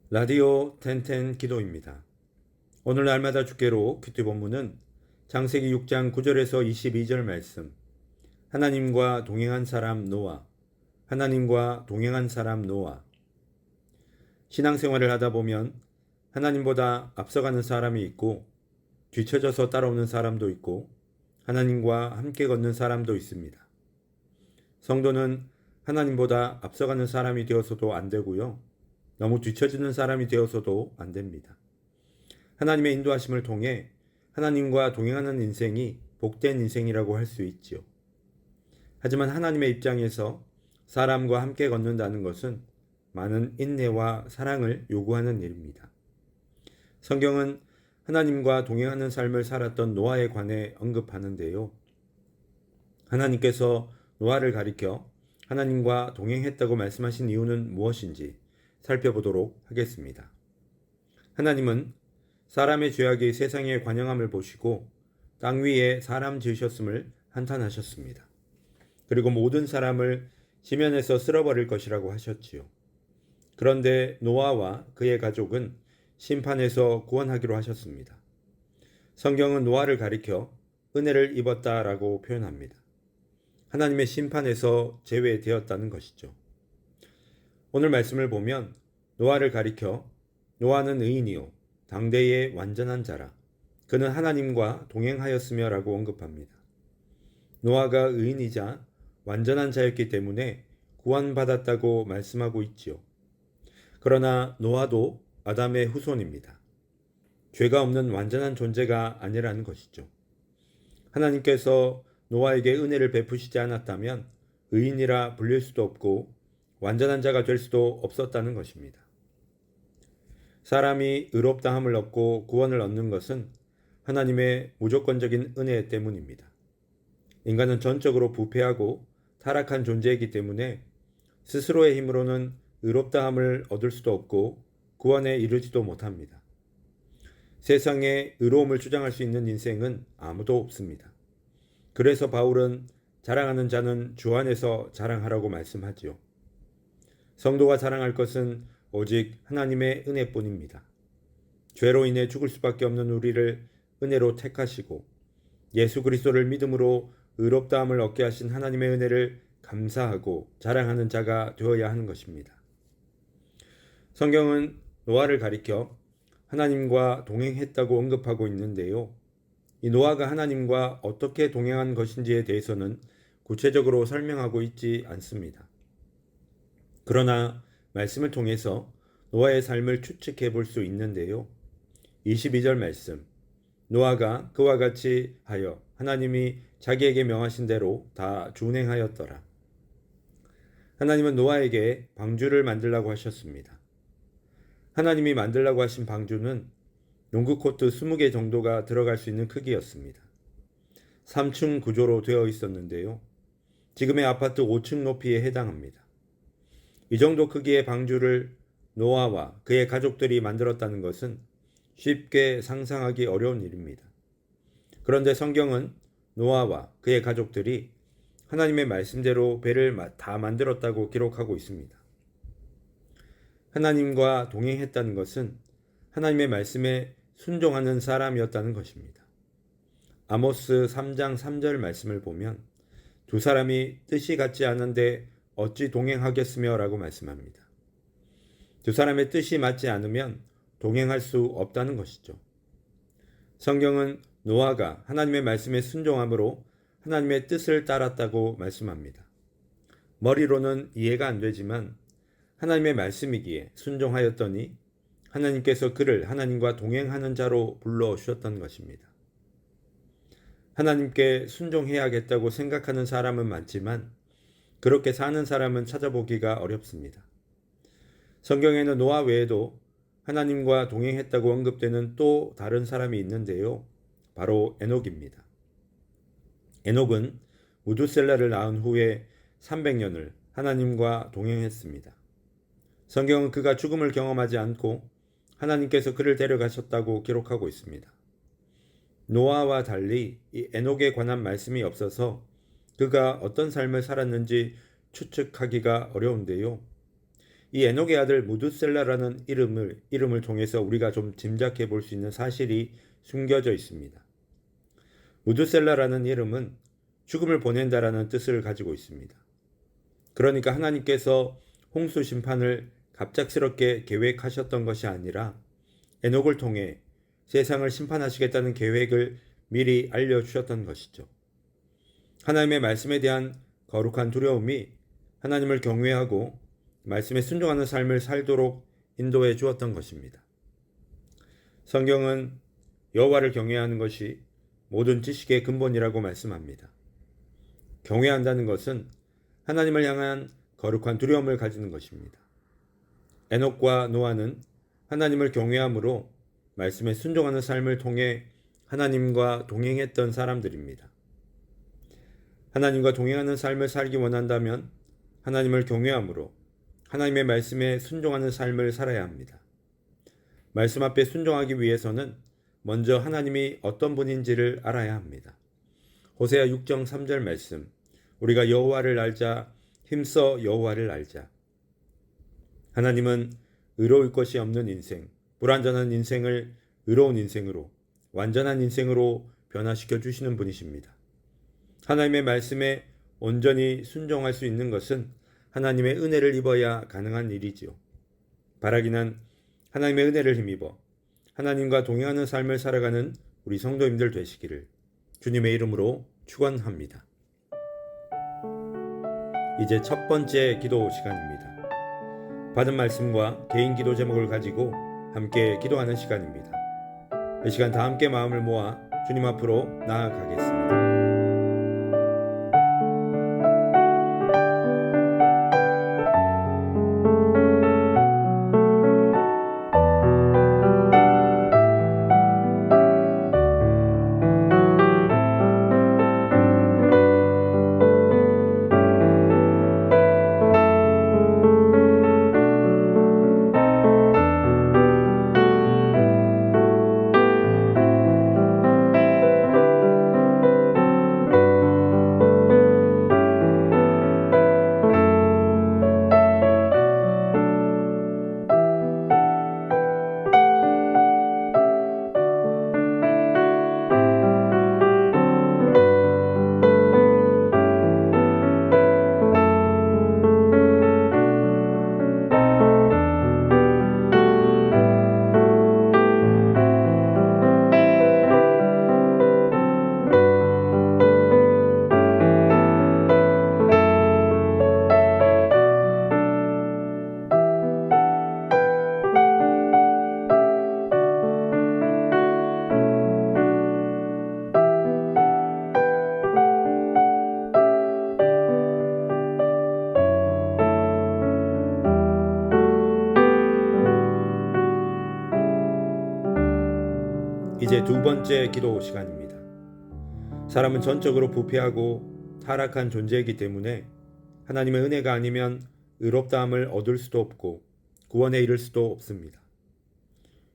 라디오 텐텐 기도입니다. 오늘 날마다 주께로 큐티 본문은 창세기 6장 9절에서 22절 말씀. 하나님과 동행한 사람 노아. 하나님과 동행한 사람 노아. 신앙생활을 하다 보면 하나님보다 앞서가는 사람이 있고 뒤처져서 따라오는 사람도 있고 하나님과 함께 걷는 사람도 있습니다. 성도는 하나님보다 앞서가는 사람이 되어서도 안 되고요. 너무 뒤처지는 사람이 되어서도 안 됩니다. 하나님의 인도하심을 통해 하나님과 동행하는 인생이 복된 인생이라고 할 수 있지요. 하지만 하나님의 입장에서 사람과 함께 걷는다는 것은 많은 인내와 사랑을 요구하는 일입니다. 성경은 하나님과 동행하는 삶을 살았던 노아에 관해 언급하는데요. 하나님께서 노아를 가리켜 하나님과 동행했다고 말씀하신 이유는 무엇인지 살펴보도록 하겠습니다. 하나님은 사람의 죄악이 세상의 관영함을 보시고 땅 위에 사람 지으셨음을 한탄하셨습니다. 그리고 모든 사람을 지면에서 쓸어버릴 것이라고 하셨지요. 그런데 노아와 그의 가족은 심판에서 구원하기로 하셨습니다. 성경은 노아를 가리켜 은혜를 입었다라고 표현합니다. 하나님의 심판에서 제외되었다는 것이죠. 오늘 말씀을 보면 노아를 가리켜 노아는 의인이요 당대의 완전한 자라 그는 하나님과 동행하였으며 라고 언급합니다. 노아가 의인이자 완전한 자였기 때문에 구원받았다고 말씀하고 있지요. 그러나 노아도 아담의 후손입니다. 죄가 없는 완전한 존재가 아니라는 것이죠. 하나님께서 노아에게 은혜를 베푸시지 않았다면 의인이라 불릴 수도 없고 완전한 자가 될 수도 없었다는 것입니다. 사람이 의롭다함을 얻고 구원을 얻는 것은 하나님의 무조건적인 은혜 때문입니다. 인간은 전적으로 부패하고 타락한 존재이기 때문에 스스로의 힘으로는 의롭다함을 얻을 수도 없고 구원에 이르지도 못합니다. 세상에 의로움을 주장할 수 있는 인생은 아무도 없습니다. 그래서 바울은 자랑하는 자는 주 안에서 자랑하라고 말씀하지요. 성도가 자랑할 것은 오직 하나님의 은혜뿐입니다. 죄로 인해 죽을 수밖에 없는 우리를 은혜로 택하시고 예수 그리스도를 믿음으로 의롭다함을 얻게 하신 하나님의 은혜를 감사하고 자랑하는 자가 되어야 하는 것입니다. 성경은 노아를 가리켜 하나님과 동행했다고 언급하고 있는데요. 이 노아가 하나님과 어떻게 동행한 것인지에 대해서는 구체적으로 설명하고 있지 않습니다. 그러나 말씀을 통해서 노아의 삶을 추측해 볼 수 있는데요. 22절 말씀. 노아가 그와 같이 하여 하나님이 자기에게 명하신 대로 다 준행하였더라. 하나님은 노아에게 방주를 만들라고 하셨습니다. 하나님이 만들라고 하신 방주는 농구 코트 20개 정도가 들어갈 수 있는 크기였습니다. 3층 구조로 되어 있었는데요. 지금의 아파트 5층 높이에 해당합니다. 이 정도 크기의 방주를 노아와 그의 가족들이 만들었다는 것은 쉽게 상상하기 어려운 일입니다. 그런데 성경은 노아와 그의 가족들이 하나님의 말씀대로 배를 다 만들었다고 기록하고 있습니다. 하나님과 동행했다는 것은 하나님의 말씀에 순종하는 사람이었다는 것입니다. 아모스 3장 3절 말씀을 보면 두 사람이 뜻이 같지 않은데 어찌 동행하겠으며 라고 말씀합니다. 두 사람의 뜻이 맞지 않으면 동행할 수 없다는 것이죠. 성경은 노아가 하나님의 말씀에 순종함으로 하나님의 뜻을 따랐다고 말씀합니다. 머리로는 이해가 안 되지만 하나님의 말씀이기에 순종하였더니 하나님께서 그를 하나님과 동행하는 자로 불러주셨던 것입니다. 하나님께 순종해야겠다고 생각하는 사람은 많지만 그렇게 사는 사람은 찾아보기가 어렵습니다. 성경에는 노아 외에도 하나님과 동행했다고 언급되는 또 다른 사람이 있는데요. 바로 에녹입니다. 에녹은 무두셀라를 낳은 후에 300년을 하나님과 동행했습니다. 성경은 그가 죽음을 경험하지 않고 하나님께서 그를 데려가셨다고 기록하고 있습니다. 노아와 달리 이 에녹에 관한 말씀이 없어서 그가 어떤 삶을 살았는지 추측하기가 어려운데요. 이 에녹의 아들 무두셀라라는 이름을 통해서 우리가 좀 짐작해 볼 수 있는 사실이 숨겨져 있습니다. 무두셀라라는 이름은 죽음을 보낸다라는 뜻을 가지고 있습니다. 그러니까 하나님께서 홍수 심판을 갑작스럽게 계획하셨던 것이 아니라 에녹을 통해 세상을 심판하시겠다는 계획을 미리 알려주셨던 것이죠. 하나님의 말씀에 대한 거룩한 두려움이 하나님을 경외하고 말씀에 순종하는 삶을 살도록 인도해 주었던 것입니다. 성경은 여호와를 경외하는 것이 모든 지식의 근본이라고 말씀합니다. 경외한다는 것은 하나님을 향한 거룩한 두려움을 가지는 것입니다. 에녹과 노아는 하나님을 경외함으로 말씀에 순종하는 삶을 통해 하나님과 동행했던 사람들입니다. 하나님과 동행하는 삶을 살기 원한다면 하나님을 경외함으로 하나님의 말씀에 순종하는 삶을 살아야 합니다. 말씀 앞에 순종하기 위해서는 먼저 하나님이 어떤 분인지를 알아야 합니다. 호세아 6장 3절 말씀, 우리가 여호와를 알자, 힘써 여호와를 알자. 하나님은 의로울 것이 없는 인생, 불완전한 인생을 의로운 인생으로, 완전한 인생으로 변화시켜 주시는 분이십니다. 하나님의 말씀에 온전히 순종할 수 있는 것은 하나님의 은혜를 입어야 가능한 일이지요. 바라기는 하나님의 은혜를 힘입어 하나님과 동행하는 삶을 살아가는 우리 성도님들 되시기를 주님의 이름으로 축원합니다. 이제 첫 번째 기도 시간입니다. 받은 말씀과 개인 기도 제목을 가지고 함께 기도하는 시간입니다. 이 시간 다 함께 마음을 모아 주님 앞으로 나아가겠습니다. 이제 두 번째 기도 시간입니다. 사람은 전적으로 부패하고 타락한 존재이기 때문에 하나님의 은혜가 아니면 의롭다함을 얻을 수도 없고 구원에 이를 수도 없습니다.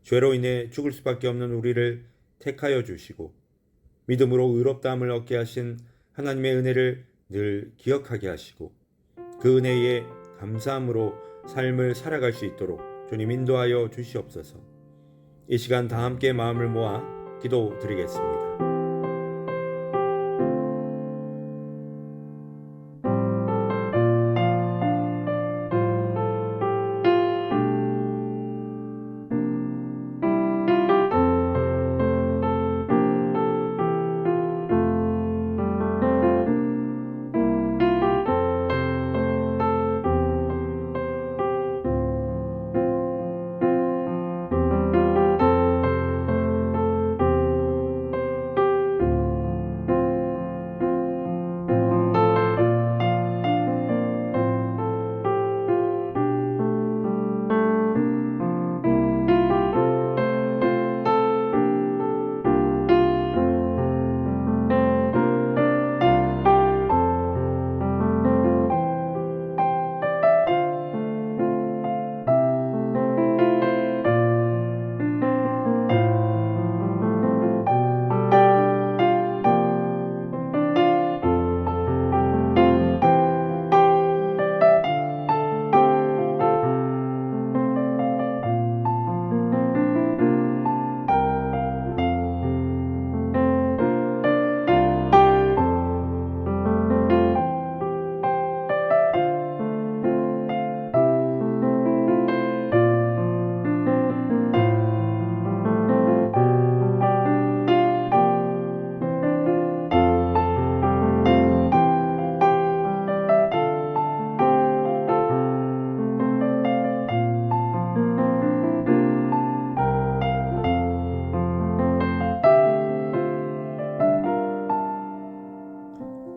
죄로 인해 죽을 수밖에 없는 우리를 택하여 주시고 믿음으로 의롭다함을 얻게 하신 하나님의 은혜를 늘 기억하게 하시고 그 은혜에 감사함으로 삶을 살아갈 수 있도록 주님 인도하여 주시옵소서. 이 시간 다 함께 마음을 모아 기도드리겠습니다.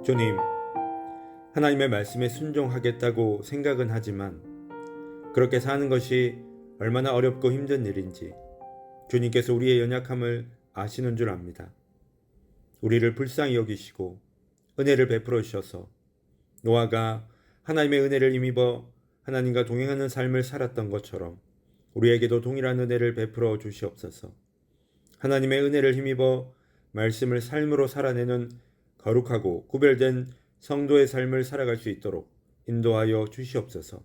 주님, 하나님의 말씀에 순종하겠다고 생각은 하지만 그렇게 사는 것이 얼마나 어렵고 힘든 일인지 주님께서 우리의 연약함을 아시는 줄 압니다. 우리를 불쌍히 여기시고 은혜를 베풀어 주셔서 노아가 하나님의 은혜를 힘입어 하나님과 동행하는 삶을 살았던 것처럼 우리에게도 동일한 은혜를 베풀어 주시옵소서. 하나님의 은혜를 힘입어 말씀을 삶으로 살아내는 거룩하고 구별된 성도의 삶을 살아갈 수 있도록 인도하여 주시옵소서.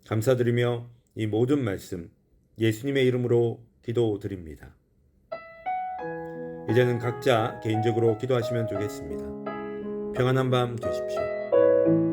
감사드리며 이 모든 말씀 예수님의 이름으로 기도드립니다. 이제는 각자 개인적으로 기도하시면 되겠습니다. 평안한 밤 되십시오.